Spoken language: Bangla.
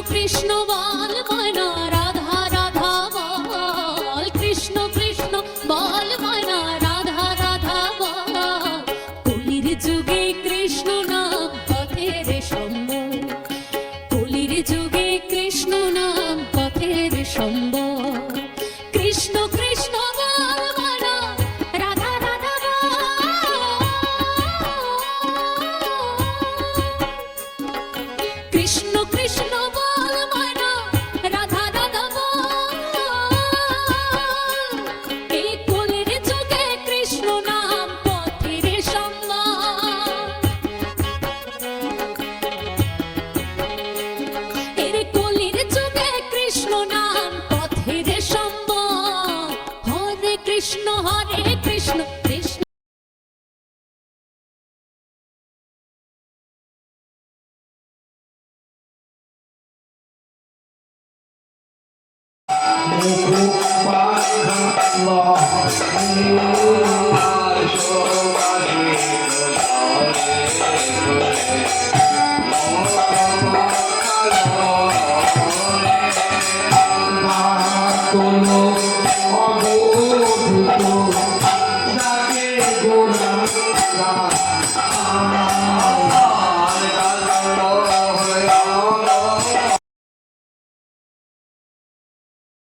কৃষ্ণ বল ময়না রাধা রাধা বল, কৃষ্ণ কৃষ্ণ বল ময়না রাধা রাধা বল। কলির যুগে কৃষ্ণ নাম পথের সম্বল, কলির যুগে কৃষ্ণ নাম পথের সম্বল। কৃষ্ণ কৃষ্ণ বল ময়না রাধা রাধা বল, কৃষ্ণ কৃষ্ণ বল ময়না রাধা রাধা বল। এই কলির যুগে কৃষ্ণ নাম পথের সম্বল, এর কলির যুগে কৃষ্ণ নাম পথের সম্বল। হরে Krishna Krishna Hãy subscribe cho kênh Ghiền Mì Gõ để không bỏ lỡ những video hấp dẫn.